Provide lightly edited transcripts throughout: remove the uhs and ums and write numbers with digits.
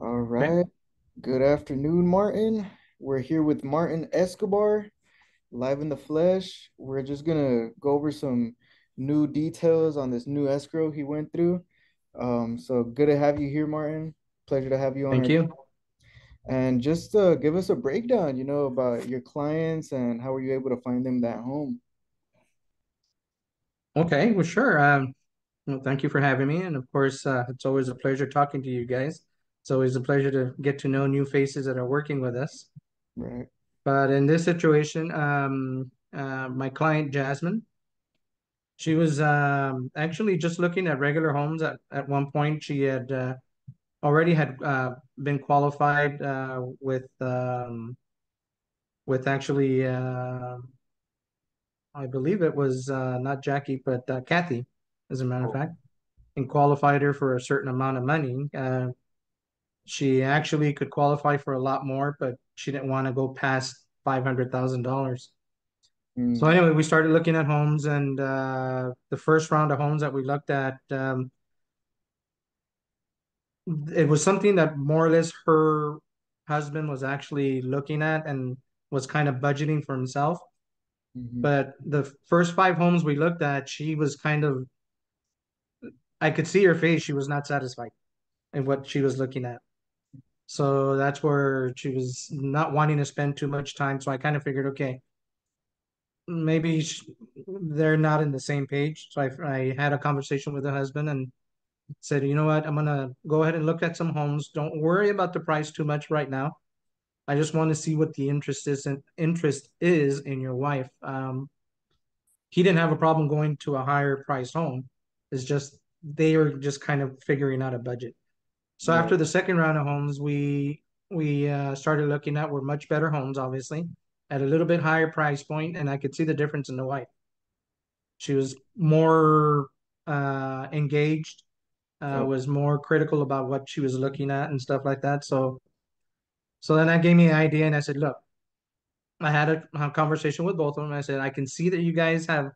All Okay. right. Good afternoon, Martin. We're here with Martin Escobar, live in the flesh. We're just gonna go over some new details on this new escrow he went through. So good to have you here, Martin. Pleasure to have you on Thank our you. and just give us a breakdown, about your clients and how were you able to find them that home. Okay, well, sure. Well, thank you for having me. And of course, it's always a pleasure talking to you guys. It's always a pleasure to get to know new faces that are working with us. Right. But in this situation, my client Jasmine, she was actually just looking at regular homes. At one point, she had already had been qualified with actually, I believe it was not Jackie, but Kathy, as a matter of Oh. fact, and qualified her for a certain amount of money. She actually could qualify for a lot more, but she didn't want to go past $500,000. So Mm, anyway, we started looking at homes, and the first round of homes that we looked at, it was something that more or less her husband was actually looking at and was kind of budgeting for himself. mhm, But the first five homes we looked at, she was kind of, I could see her face, she was not satisfied in what she was looking at. So that's where she was not wanting to spend too much time. So I kind of figured, okay, maybe they're not in the same page. So I had a conversation with the husband and said, you know what, I'm gonna go ahead and look at some homes. Don't worry about the price too much right now. I just want to see what the interest is in your wife. He didn't have a problem going to a higher price home. It's just they are just kind of figuring out a budget. So right. after the second round of homes, we started looking at were much better homes, obviously, at a little bit higher price point, and I could see the difference in the wife. She was more engaged, Oh, was more critical about what she was looking at and stuff like that. So then that gave me an idea, and I said, look, I had a conversation with both of them. I said, I can see that you guys have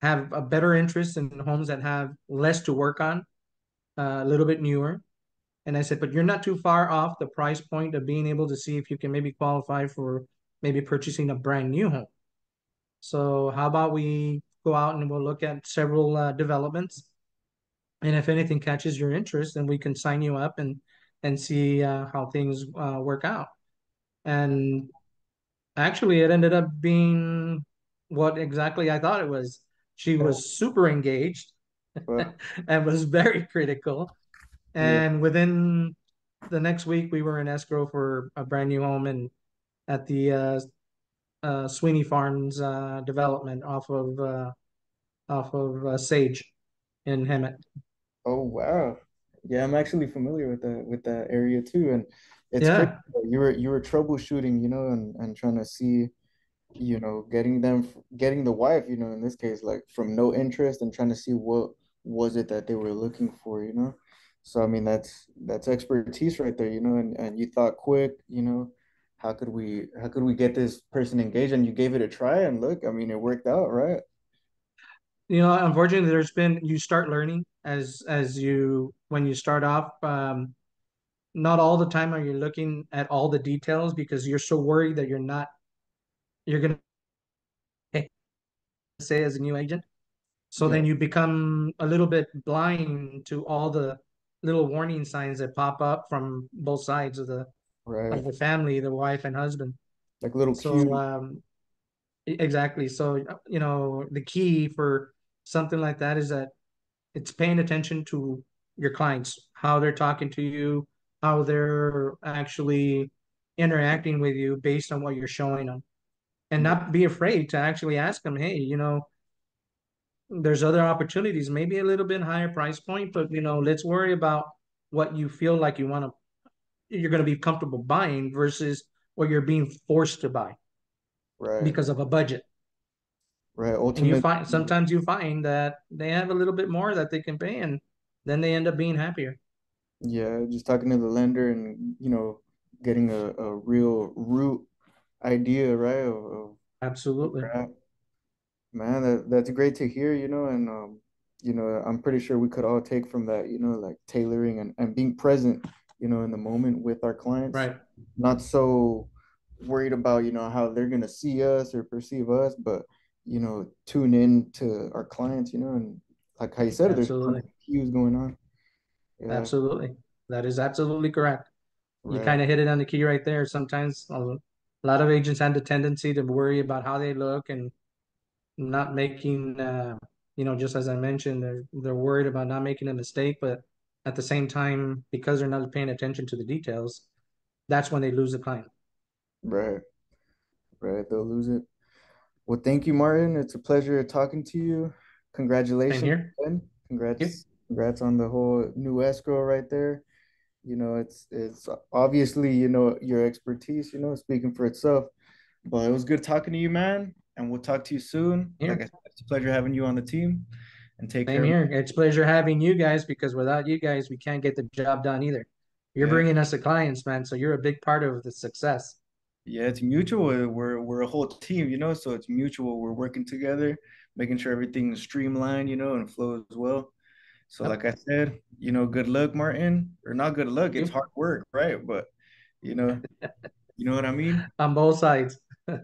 a better interest in homes that have less to work on, a little bit newer. And I said, but you're not too far off the price point of being able to see if you can maybe qualify for maybe purchasing a brand new home. So how about we go out and we'll look at several developments, and if anything catches your interest, then we can sign you up and see how things work out. And actually, it ended up being what exactly I thought it was. She oh, was super engaged well, and was very critical. yeah. And within the next week, we were in escrow for a brand new home and at the Sweeney Farms development off of Sage in Hemet. Oh wow. Yeah, I'm actually familiar with that area too. And it's crazy. Yeah, You were troubleshooting, and trying to see, getting the wife, in this case, like from no interest and trying to see what was it that they were looking for. So I mean that's expertise right there, and you thought quick, how could we get this person engaged? And you gave it a try and look, I mean it worked out, right? unfortunately, there's been you start learning as you when you start off. Not all the time are you looking at all the details because you're so worried that you're gonna say as a new agent. So Yeah, then you become a little bit blind to all the little warning signs that pop up from both sides of right. the family, the wife and husband. Like little So cues. exactly. So the key for something like that is that it's paying attention to your clients, how they're talking to you, how they're actually interacting with you based on what you're showing them, and Yeah, not be afraid to actually ask them, hey, there's other opportunities, maybe a little bit higher price point, but let's worry about what you feel like you're going to be comfortable buying versus what you're being forced to buy right. because of a budget. Right. And you Ultimately, find sometimes you find that they have a little bit more that they can pay, and then they end up being happier. yeah, just talking to the lender and, getting a real root idea, right, of where Absolutely. we're at. Man, that's great to hear, and I'm pretty sure we could all take from that, like tailoring and being present, in the moment with our clients. Right. Not so worried about, how they're gonna see us or perceive us, but tune in to our clients, and like how you said, there's tons Absolutely. of cues going on. Yeah, Absolutely. That is absolutely correct. You right, kind of hit it on the key right there. Sometimes a lot of agents have the tendency to worry about how they look and not making, just as I mentioned, they're worried about not making a mistake, but at the same time, because they're not paying attention to the details, that's when they lose the client. right, right. They'll lose it. Well, thank you, Martin. It's a pleasure talking to you. Same Congratulations here. again. Thank you. Congrats on the whole new escrow right there. It's obviously, your expertise, speaking for itself. But it was good talking to you, man. And we'll talk to you soon. Like I Here. said, it's a pleasure having you on the team. And take Same care. here. It's a pleasure having you guys because without you guys, we can't get the job done either. You're Yeah. bringing us the clients, man. So you're a big part of the success. Yeah, it's mutual. We're a whole team, so it's mutual. We're working together, making sure everything's streamlined, and flows well. So Yep. like I said, good luck, Martin. Or not good luck, it's You hard work, right? But you know, you know what I mean? on both sides. Right,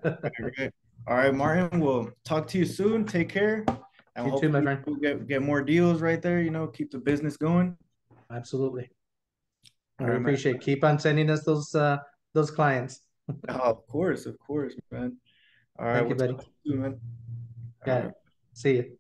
right. All right, Martin, we'll talk to you soon. Take care. And You too, my hopefully friend. we'll get more deals right there, keep the business going. Absolutely. All We right, man. appreciate it. Keep on sending us those clients. Oh, of course, man. All right, Thank you, we'll buddy. talk to you soon, man. All Got right. it. See you.